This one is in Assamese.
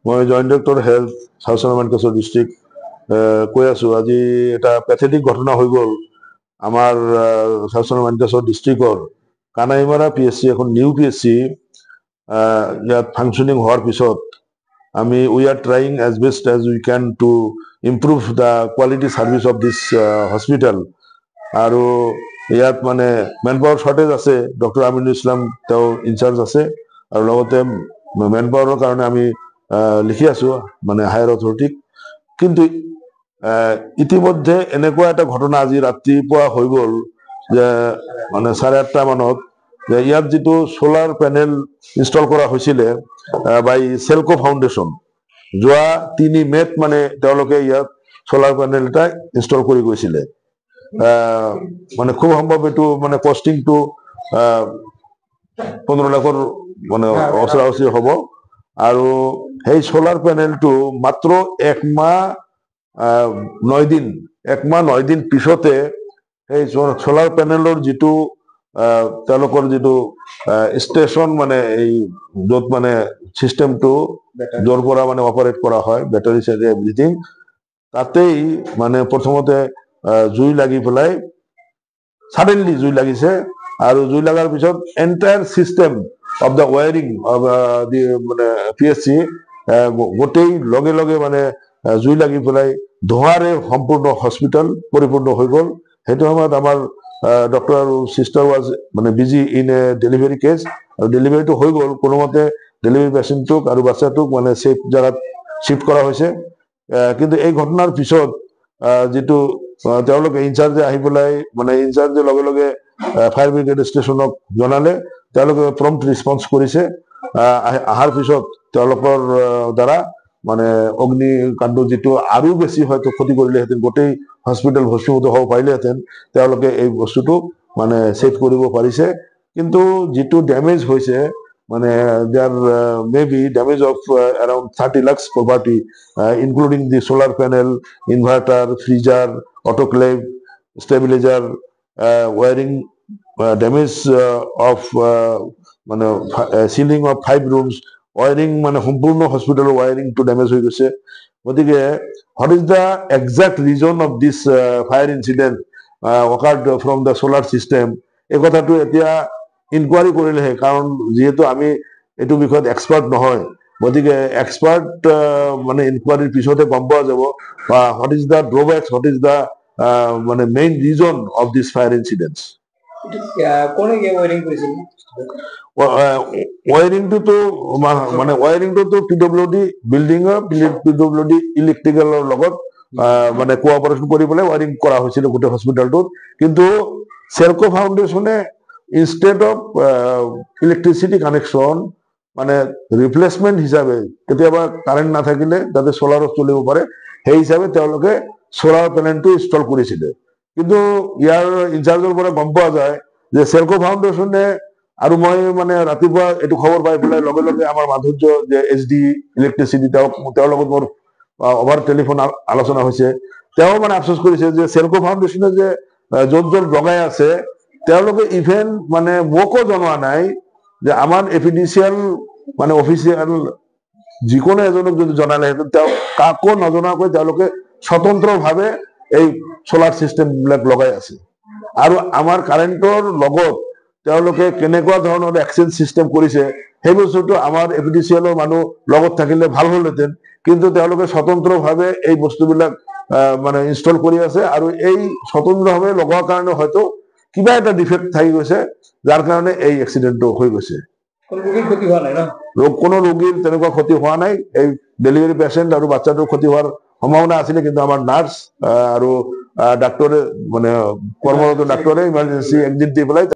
মই joint director health south Mankachar district কৈ আছো। আজি এটা পেথেটিক ঘটনা হৈ গ'ল আমাৰ চাউথ মানকাছাৰ ডিষ্ট্ৰিক্টৰ কানাইমাৰা PSC, এখন নিউ PSC ইয়াত ফাংচনিং হোৱাৰ পিছত আমি we are trying as best as we can to improve the quality service of this hospital. আৰু ইয়াত মানে মেন পাৱাৰ শ্বৰ্টেজ আছে। ডক্টৰ আমিনুল ইছলাম তেওঁ ইনচাৰ্জ আছে, আৰু লগতে মেন পাৱাৰৰ কাৰণে আমি লিখি আছো মানে হায়াৰ অথৰিটিক। কিন্তু ইতিমধ্যে এনেকুৱা এটা ঘটনা আজি ৰাতিপুৱা হৈ গ'ল যে মানে 8:30 মানত, যে ইয়াত যিটো সোলাৰ পেনেল ইনষ্টল কৰা হৈছিলে বাই চেলকো ফাউণ্ডেশ্যন, যোৱা 3 মেত মানে তেওঁলোকে ইয়াত সোলাৰ পেনেল এটা ইনষ্টল কৰি গৈছিলে। মানে খুব সম্ভৱ এইটো মানে কষ্টিংটো 15 লাখৰ মানে ওচৰা ওচৰি হ'ব। আৰু সেই সোলাৰ পেনেলটো মাত্ৰ 1 মাহ 9 দিন পিছতে সেই সোলাৰ পেনেলৰ যিটো তেওঁলোকৰ যিটো ষ্টেচন, মানে এই য'ত মানে চিষ্টেমটো য'ৰ পৰা মানে অপাৰেট কৰা হয়, বেটাৰী চাইডে এভৰিথিং, তাতেই মানে প্ৰথমতে জুই লাগি পেলাই ছাডেনলি জুই লাগিছে। আৰু জুই লগাৰ পিছত entire system of the wiring of the মানে PSC গোটেই লগে লগে মানে জুই লাগি পেলাই ধোঁৱাৰে সম্পূৰ্ণ হস্পিটেল পৰিপূৰ্ণ হৈ গ'ল। সেইটো সময়ত আমাৰ ডক্টৰ আৰু চিষ্টাৰ ৱাজ মানে busy in a delivery case, আৰু ডেলিভাৰীটো হৈ গ'ল কোনোমতে। ডেলিভাৰী পেচেণ্টটোক আৰু বাচ্চাটোক মানে ছেফ জেগাত শ্বিফ্ট কৰা হৈছে। কিন্তু এই ঘটনাৰ পিছত যিটো তেওঁলোকে ইনচাৰ্জে আহি পেলাই মানে ইনচাৰ্জে লগে লগে ফায়াৰ ব্ৰিগেড ষ্টেচনক জনালে। তেওঁলোকে প্ৰম্পট ৰেছপন্স কৰিছে। অহাৰ পিছত তেওঁলোকৰ দ্বাৰা মানে অগ্নিকাণ্ড যিটো আৰু বেছি হয়তো ক্ষতি কৰিলেহেঁতেন, গোটেই হস্পিটেল ভস্মীভূত হ'ব পাৰিলেহেঁতেন, তেওঁলোকে এই বস্তুটো মানে ছেভ কৰিব পাৰিছে। কিন্তু যিটো ডেমেজ হৈছে মানে there may be damage of around 30 lakhs property, including the solar panel, inverter, freezer, autoclave, stabilizer, wiring, damage of মানে সিলিং অফ 5 rooms, ওয়ারিং মানে সম্পূর্ণ হসপিটালের ওয়ারিংটো ড্যামেজ হয়ে গেছে। গতিকে what is the exact reason of this fire incident occurred from the solar system, এই কথাটো এতিয়া ইনকুৱাৰী কৰিলেহে, কাৰণ যিহেতু আমি এইটো বিষয়ত এক্সপাৰ্ট নহয়, গতিকে এক্সপাৰ্ট মানে ইনকুৱাৰীৰ পিছতে গম পোৱা যাব বা what is the drawbacks, what is the মানে main reason of this fire incidents. ওয়াৰিংটো মানে ওয়াৰিংটো PWD বিল্ডিঙৰ PWD ইলেক্ট্ৰিকেলৰ লগত মানে কোঅপাৰেশ্যন কৰি পেলাই ওয়াৰিং কৰা হৈছিল গোটেই হস্পিটেলটোত। কিন্তু চেলকো ফাউণ্ডেশ্যনে ইনষ্টেড অফ ইলেক্ট্ৰিচিটি কানেকশ্যন মানে ৰিপ্লেচমেণ্ট হিচাপে, কেতিয়াবা কাৰেণ্ট নাথাকিলে যাতে সোলাৰত চলিব পাৰে, সেই হিচাপে তেওঁলোকে সোলাৰ পেনেলটো ইনষ্টল কৰিছিলে। কিন্তু ইয়াৰ ইনচাৰ্জৰ পৰা গম পোৱা যায় যে চেলকো ফাউণ্ডেশ্যনে, আৰু মই মানে ৰাতিপুৱা এইটো খবৰ পাই পেলাই লগে লগে আমাৰ মাধুৰ্য যে SD ইলেক্ট্ৰিচিটি, তেওঁৰ লগত মোৰ অভাৰ টেলিফোন আলোচনা হৈছে। তেওঁ মানে আফচোচ কৰিছে যে চেলকো ফাউণ্ডেশ্যনে যে য'ত য'ত লগাই আছে, তেওঁলোকে ইভেন মানে মোকো জনোৱা নাই যে আমাৰ এফিডিচিয়েল মানে অফিচিয়েল যিকোনো এজনক যদি জনালেহেঁতেন, তেওঁ কাকো নজনাকৈ তেওঁলোকে স্বতন্ত্ৰভাৱে এই সোলাৰ চিষ্টেমবিলাক লগাই আছে। আৰু আমাৰ কাৰেণ্টৰ লগত তেওঁলোকে কেনেকুৱা ধৰণৰ এক্সচেঞ্জ চিষ্টেম কৰিছে, সেই বস্তুটো আমাৰ এফিডিচিয়েলৰ মানুহ লগত থাকিলে ভাল হ'লহেঁতেন। কিন্তু তেওঁলোকে স্বতন্ত্ৰভাৱে এই বস্তুবিলাক মানে ইনষ্টল কৰি আছে, আৰু এই স্বতন্ত্ৰভাৱে লগোৱাৰ কাৰণে হয়তো কিবা এটা ডিফেক্ট থাকি গৈছে, যাৰ কাৰণে এই এক্সিডেণ্টটো হৈ গৈছে। কোনো ৰোগীৰ তেনেকুৱা ক্ষতি হোৱা নাই। এই ডেলিভাৰী পেচেণ্ট আৰু বাচ্চাটোৰ ক্ষতি হোৱাৰ সম্ভাৱনা আছিলে, কিন্তু আমাৰ নাৰ্ছ আৰু ডাক্তৰে মানে কৰ্মৰত ডাক্তৰে ইমাৰ্জেঞ্চি এক্সিট দি পেলাই